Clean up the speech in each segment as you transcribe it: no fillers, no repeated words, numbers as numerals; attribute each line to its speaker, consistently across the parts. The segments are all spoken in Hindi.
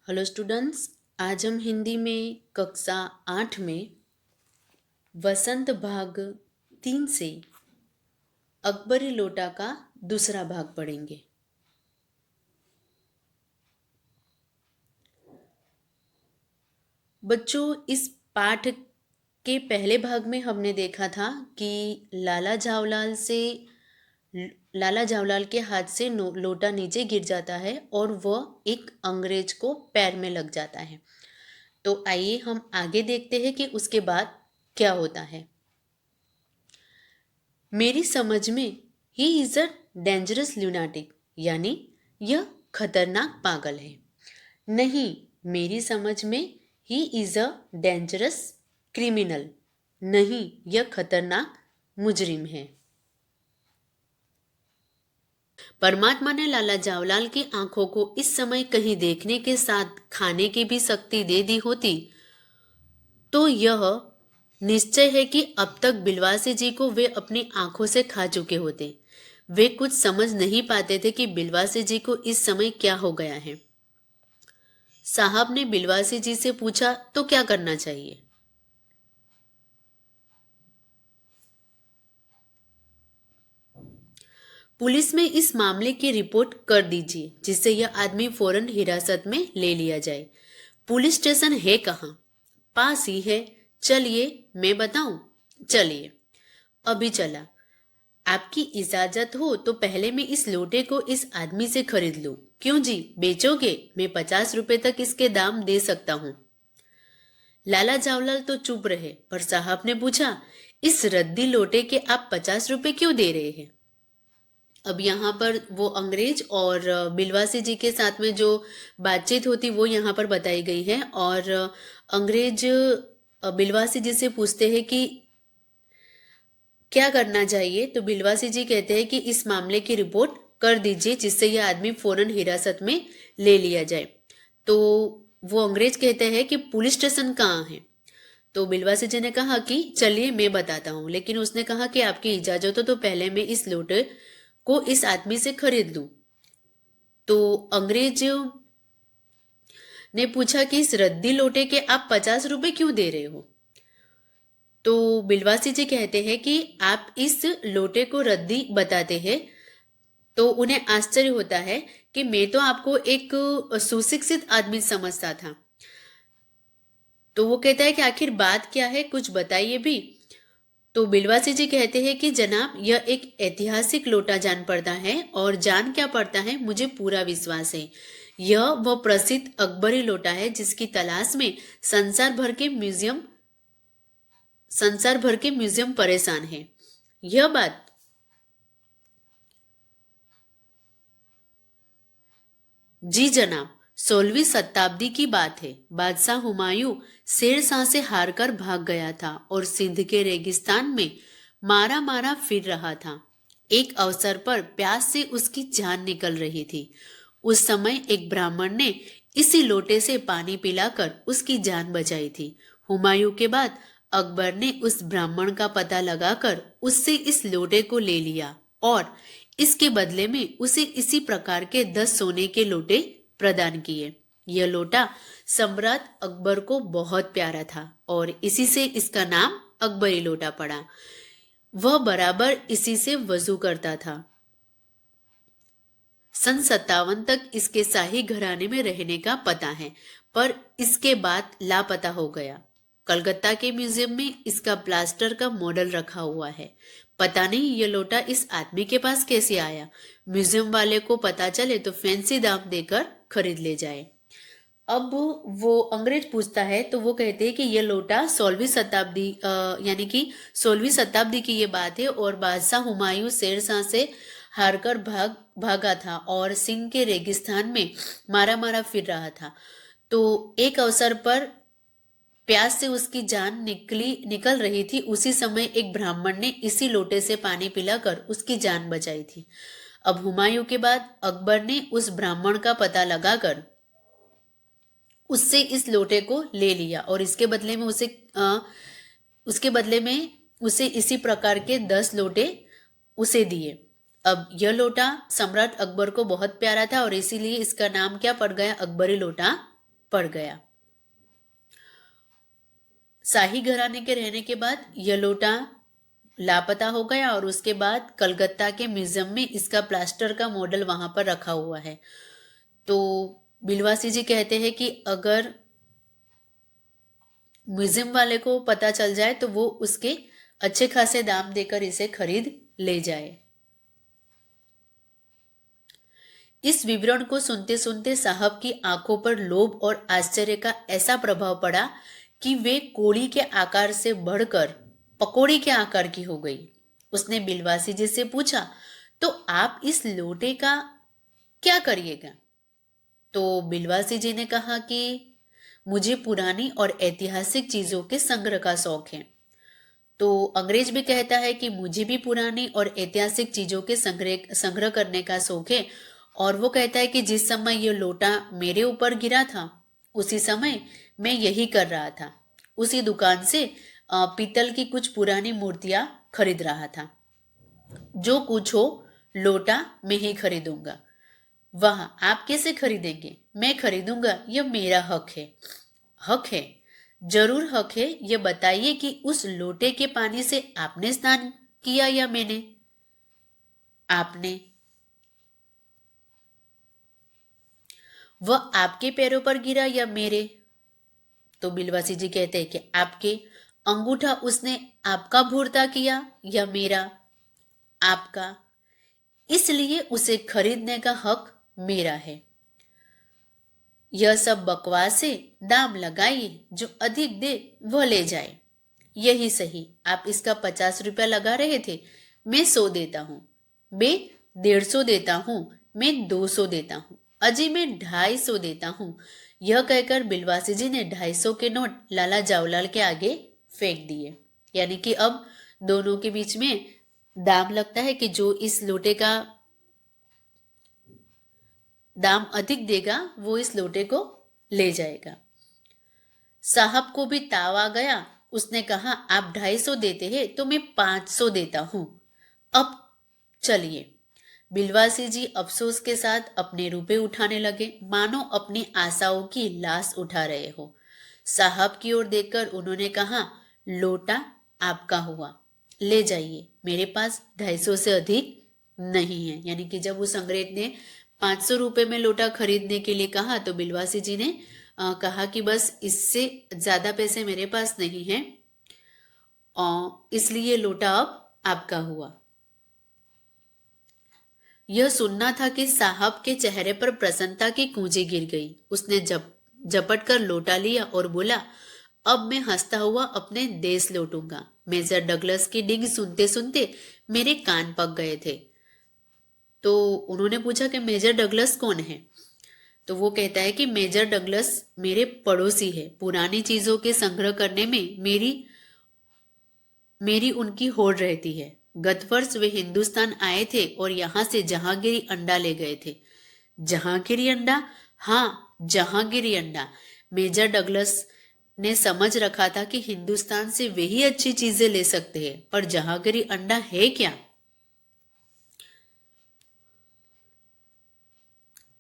Speaker 1: हेलो स्टूडेंट्स, आज हम हिंदी में कक्षा 8 में वसंत भाग 3 से अकबरी लोटा का दूसरा भाग पढ़ेंगे। बच्चों, इस पाठ के पहले भाग में हमने देखा था कि लाला झावलाल के हाथ से लोटा नीचे गिर जाता है और वह एक अंग्रेज को पैर में लग जाता है। तो आइए हम आगे देखते हैं कि उसके बाद क्या होता है। मेरी समझ में ही इज अ डेंजरस ल्यूनाटिक, यानी यह खतरनाक पागल है। नहीं, मेरी समझ में he is a dangerous criminal. नहीं, यह खतरनाक मुजरिम है। परमात्मा ने लाला जावलाल की आंखों को इस समय कहीं देखने के साथ खाने की भी शक्ति दे दी होती तो यह निश्चय है कि अब तक बिलवासी जी को वे अपनी आंखों से खा चुके होते। वे कुछ समझ नहीं पाते थे कि बिलवासी जी को इस समय क्या हो गया है। साहब ने बिलवासी जी से पूछा, तो क्या करना चाहिए? पुलिस में इस मामले की रिपोर्ट कर दीजिए, जिससे यह आदमी फौरन हिरासत में ले लिया जाए। पुलिस स्टेशन है कहाँ? पास ही है। चलिए, मैं बताऊं। चलिए। अभी चला। आपकी इजाजत हो तो पहले मैं इस लोटे को इस आदमी से खरीद लूं। क्यों जी, बेचोगे? मैं 50 रुपए तक इसके दाम दे सकता हूं। लाला जावलाल तो चुप रहे, पर साहब ने पूछा, इस रद्दी लोटे के आप 50 रुपए क्यों दे रहे हैं? अब यहाँ पर वो अंग्रेज और बिलवासी जी के साथ में जो बातचीत होती वो यहाँ पर बताई गई है। और अंग्रेज बिलवासी जी से पूछते हैं कि क्या करना चाहिए। तो बिलवासी जी कहते हैं कि इस मामले की रिपोर्ट कर दीजिए, जिससे यह आदमी फौरन हिरासत में ले लिया जाए। तो वो अंग्रेज कहते हैं कि पुलिस स्टेशन कहाँ है? तो बिलवासी जी ने कहा कि चलिए मैं बताता हूँ, लेकिन उसने कहा कि आपकी इजाजत हो तो पहले मैं इस लोटे को इस आदमी से खरीद लूं। तो अंग्रेज ने पूछा कि इस रद्दी लोटे के आप 50 रुपए क्यों दे रहे हो? तो बिलवासी जी कहते हैं कि आप इस लोटे को रद्दी बताते हैं तो उन्हें आश्चर्य होता है कि मैं तो आपको एक सुशिक्षित आदमी समझता था। तो वो कहता है कि आखिर बात क्या है, कुछ बताइए भी। तो बिलवासी जी कहते हैं कि जनाब, यह एक ऐतिहासिक लोटा जान पड़ता है। और जान क्या पड़ता है, मुझे पूरा विश्वास है यह वह प्रसिद्ध अकबरी लोटा है जिसकी तलाश में संसार भर के म्यूजियम परेशान है। यह बात जी जनाब, 16वीं शताब्दी की बात है। बादशाह हुमायूं शेरशाह से हारकर भाग गया था और सिंध के रेगिस्तान में मारा मारा फिर रहा था। एक अवसर पर प्यास से उसकी जान निकल रही थी। उस समय एक ब्राह्मण ने इसी लोटे से पानी पिलाकर उसकी जान बचाई थी। हुमायूं के बाद अकबर ने उस ब्राह्मण का पता लगाकर उससे इस लोटे को ले लिया और इसके बदले में उसे इसी प्रकार के 10 सोने के लोटे प्रदान किए। यह लोटा सम्राट अकबर को बहुत प्यारा था और इसी से इसका नाम अकबरी लोटा पड़ा। वह बराबर इसी से वजू करता था। सन 57 तक इसके शाही घराने में रहने का पता है, पर इसके बाद लापता हो गया। कलकत्ता के म्यूजियम में इसका प्लास्टर का मॉडल रखा हुआ है। पता नहीं ये लोटा इस आदमी के पास कैसे आया। म्यूजियम वाले को पता चले तो फैंसी दाम देकर खरीद ले जाए। अब वो अंग्रेज पूछता है तो वो कहते हैं कि ये लोटा 16वीं शताब्दी यानी कि 16वीं शताब्दी की ये बात है और बादशाह हुमायूं शेरशाह से हारकर भागा था और सिंध के रेगिस्तान में मारा मारा फिर रहा था। तो एक अवसर पर प्यास से उसकी जान निकल रही थी। उसी समय एक ब्राह्मण ने इसी लोटे से पानी पिलाकर उसकी जान बचाई थी। अब हुमायूं के बाद अकबर ने उस ब्राह्मण का पता लगाकर उससे इस लोटे को ले लिया और उसके बदले में उसे इसी प्रकार के 10 लोटे उसे दिए। अब यह लोटा सम्राट अकबर को बहुत प्यारा था और इसीलिए इसका नाम क्या पड़ गया, अकबरी लोटा पड़ गया। शाही घराने के रहने के बाद यह लोटा लापता हो गया और उसके बाद कलकत्ता के म्यूजियम में इसका प्लास्टर का मॉडल वहां पर रखा हुआ है। तो बिलवासी जी कहते हैं कि अगर म्यूजियम वाले को पता चल जाए तो वो उसके अच्छे खासे दाम देकर इसे खरीद ले जाए। इस विवरण को सुनते सुनते साहब की आंखों पर लोभ और आश्चर्य का ऐसा प्रभाव पड़ा कि वे कोड़ी के आकार से बढ़कर पकौड़ी के आकार की हो गई। उसने बिलवासी जी से पूछा, तो आप इस लोटे का क्या करिएगा? तो बिलवासी जी ने कहा कि मुझे पुरानी और ऐतिहासिक चीजों के संग्रह का शौक है। तो अंग्रेज भी कहता है कि मुझे भी पुरानी और ऐतिहासिक चीजों के संग्रह करने का शौक है। और वो कहता है कि जिस समय ये लोटा मेरे ऊपर गिरा था उसी समय मैं यही कर रहा था। उसी दुकान से पीतल की कुछ पुरानी मूर्तियां खरीद रहा था। जो कुछ हो लोटा मैं ही खरीदूंगा। वह आप कैसे खरीदेंगे? मैं खरीदूंगा, यह मेरा हक है। हक है? जरूर हक है। यह बताइए कि उस लोटे के पानी से आपने स्नान किया या मैंने? आपने। वह आपके पैरों पर गिरा या मेरे? तो बिलवासी जी कहते हैं कि आपके। अंगूठा उसने आपका भूरता किया या मेरा? आपका। इसलिए उसे खरीदने का हक मेरा है। यह सब बकवास है। दाम लगाइए, जो अधिक दे वह ले जाए। यही सही। आप इसका 50 रुपया लगा रहे थे। मैं 100 देता हूँ। मैं 150 देता हूँ। मैं 200 देता हूँ। अजी मैं 250 देता हूँ। यह कहकर बिलवासी जी ने 250 के नोट लाला जावलाल के आगे फेंक दिए। यानी कि अब दोनों के बीच में दाम लगता है कि जो इस लोटे का दाम अधिक देगा वो इस लोटे को ले जाएगा। साहब को भी ताव आ गया। उसने कहा, आप 250 देते हैं तो मैं 500 देता हूं। अब चलिए। बिलवासी जी अफसोस के साथ अपने रुपए उठाने लगे, मानो अपनी आशाओं की लाश उठा रहे हो। साहब की ओर देखकर उन्होंने कहा, लोटा आपका हुआ, ले जाइए। मेरे पास 250 से अधिक नहीं है। यानी कि जब उस अंग्रेज ने 500 रुपए में लोटा खरीदने के लिए कहा तो बिलवासी जी ने कहा कि बस इससे ज्यादा पैसे मेरे पास नहीं है, इसलिए लोटा अब आपका हुआ। यह सुनना था कि साहब के चेहरे पर प्रसन्नता की कूंजी गिर गई। उसने झपट कर लोटा लिया और बोला, अब मैं हंसता हुआ अपने देश लौटूंगा। मेजर डगलस की डिंग सुनते सुनते मेरे कान पक गए थे। तो उन्होंने पूछा कि मेजर डगलस कौन है? तो वो कहता है कि मेजर डगलस मेरे पड़ोसी है। पुरानी चीजों के संग्रह करने में मेरी उनकी होड़ रहती है। गत वर्ष वे हिंदुस्तान आए थे और यहाँ से जहांगीरी अंडा ले गए थे। जहांगीरी अंडा? हाँ, जहांगीरी अंडा। मेजर डगलस ने समझ रखा था कि हिंदुस्तान से वे ही अच्छी चीजें ले सकते हैं, पर जहांगीरी अंडा है क्या?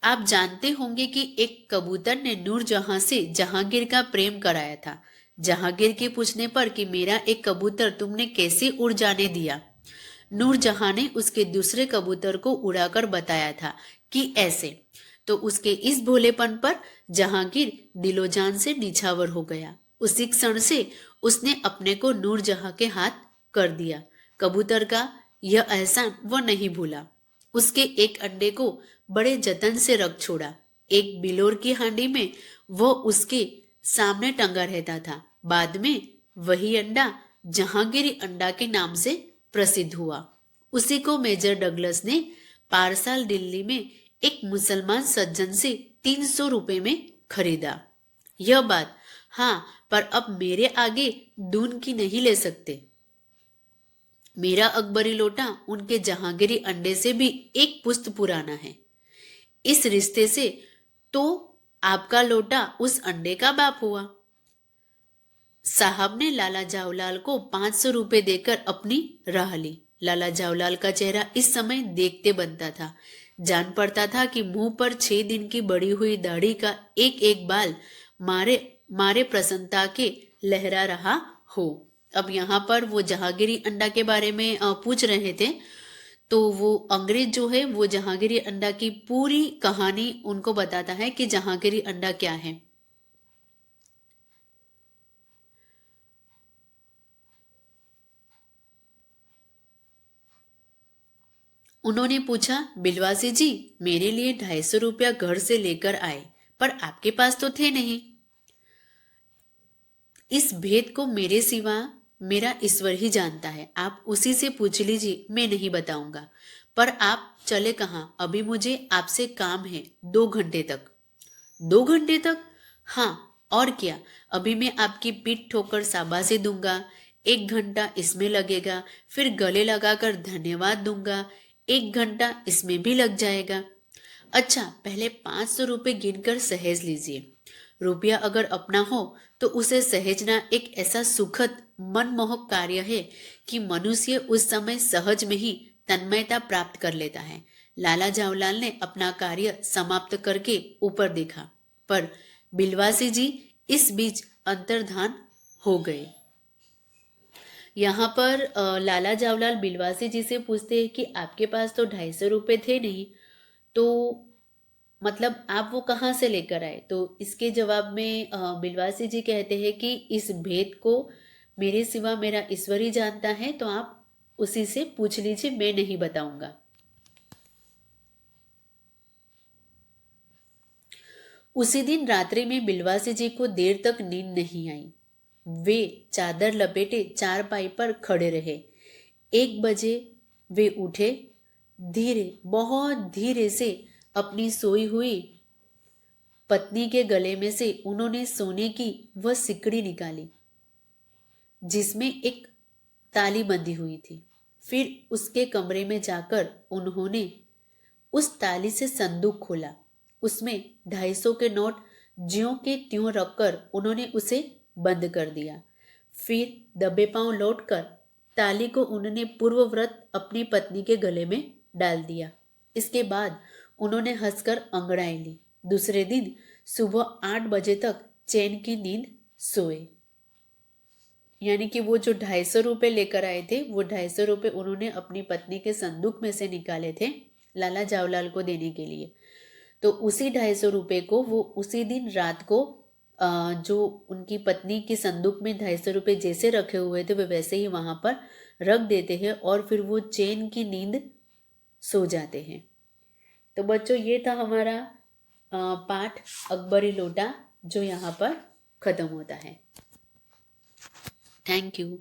Speaker 1: आप जानते होंगे कि एक कबूतर ने नूरजहां से जहांगीर का प्रेम कराया था। जहांगीर के पूछने पर कि मेरा एक कबूतर तुमने कैसे उड़ जाने दिया, नूरजहां ने उसके दूसरे कबूतर को उड़ाकर बताया था कि ऐसे। तो उसके इस भोलेपन पर जहांगीर दिलोजान से निछावर हो गया। उसी क्षण से उसने अपने को नूरजहां के हाथ कर दिया। कबूतर का यह एहसान वह नहीं भूला। उसके एक अंडे को बड़े जतन से रख छोड़ा। एक बिलोर की हांडी में वह उसके सामने टंगा रहता था। बाद में वही अंडा जहांगीरी अंडा के नाम से प्रसिद्ध हुआ। उसी को मेजर डगलस ने पारसाल दिल्ली में एक मुसलमान सज्जन से 300 रुपए में खरीदा। यह बात, हाँ, पर अब मेरे आगे दून की नहीं ले सकते। मेरा अकबरी लोटा उनके जहांगीरी अंडे से भी एक पुश्त पुराना है। इस रिश्ते से तो आपका लोटा उस अंडे का बाप हुआ। साहब ने लाला जावलाल को 500 रुपए देकर अपनी राह ली। लाला जावलाल का चेहरा इस समय देखते बनता था। जान पड़ता था कि मुंह पर 6 दिन की बड़ी हुई दाढ़ी का एक एक बाल मारे मारे प्रसन्नता के लहरा रहा हो। अब यहाँ पर वो जहांगीरी अंडा के बारे में पूछ रहे थे, तो वो अंग्रेज जो है वो जहांगीरी अंडा की पूरी कहानी उनको बताता है कि जहांगीरी अंडा क्या है। उन्होंने पूछा, बिलवासी जी, मेरे लिए 250 रुपया घर से लेकर आए, पर आपके पास तो थे नहीं। इस भेद को मेरे सिवा मेरा ईश्वर ही जानता है, आप उसी से पूछ लीजिए, मैं नहीं बताऊंगा। पर आप चले कहाँ? अभी मुझे आपसे काम है, 2 घंटे तक। 2 घंटे तक? हाँ, और क्या। अभी मैं आपकी पीठ ठोकर शाबाशी दूंगा, 1 घंटा इसमें लगेगा, फिर गले लगाकर धन्यवाद दूंगा, 1 घंटा इसमें भी लग जाएगा। अच्छा, पहले 500 रुपये गिनकर सहेज लीजिए। रुपया अगर अपना हो तो उसे सहेजना एक ऐसा सुखद मनमोहक कार्य है कि मनुष्य उस समय सहज में ही तन्मयता प्राप्त कर लेता है। लाला जावलाल ने अपना कार्य समाप्त करके ऊपर देखा, पर बिलवासी जी इस बीच अंतर्धान हो गए। यहाँ पर लाला जावलाल बिलवासी जी से पूछते हैं कि आपके पास तो 250 रुपये थे नहीं, तो मतलब आप वो कहाँ से लेकर आए? तो इसके जवाब में बिलवासी जी कहते हैं कि इस भेद को मेरे सिवा मेरा ईश्वर ही जानता है, तो आप उसी से पूछ लीजिए, मैं नहीं बताऊंगा। उसी दिन रात्रि में बिलवासी जी को देर तक नींद नहीं आई। वे चादर लपेटे चारपाई पर खड़े रहे। 1 बजे वे उठे। धीरे, बहुत धीरे से अपनी सोई हुई पत्नी के गले में से उन्होंने सोने की वह सिकड़ी निकाली जिसमें एक ताली बंधी हुई थी। फिर उसके कमरे में जाकर उन्होंने उस ताली से संदूक खोला। उसमें 250 के नोट ज्यों के त्यों रखकर उन्होंने उसे बंद कर दिया। फिर दबे पांव लौटकर ताली को उन्होंने पूर्वव्रत अपनी पत्नी के गले में डाल दिया। इसके बाद उन्होंने हंसकर अंगड़ाई ली। दूसरे दिन सुबह 8 बजे तक चैन की नींद सोए। यानी कि वो जो 250 रुपये लेकर आए थे, वो 250 रुपये उन्होंने अपनी पत्नी के संदूक में से निकाले थे लाला जावलाल को देने के लिए। तो उसी 250 रुपये को वो उसी दिन रात को जो उनकी पत्नी की संदूक में 250 रुपये जैसे रखे हुए थे, वे वैसे ही वहां पर रख देते हैं और फिर वो चैन की नींद सो जाते हैं। तो बच्चों, ये था हमारा पाठ अकबरी लोटा, जो यहाँ पर खत्म होता है। Thank you.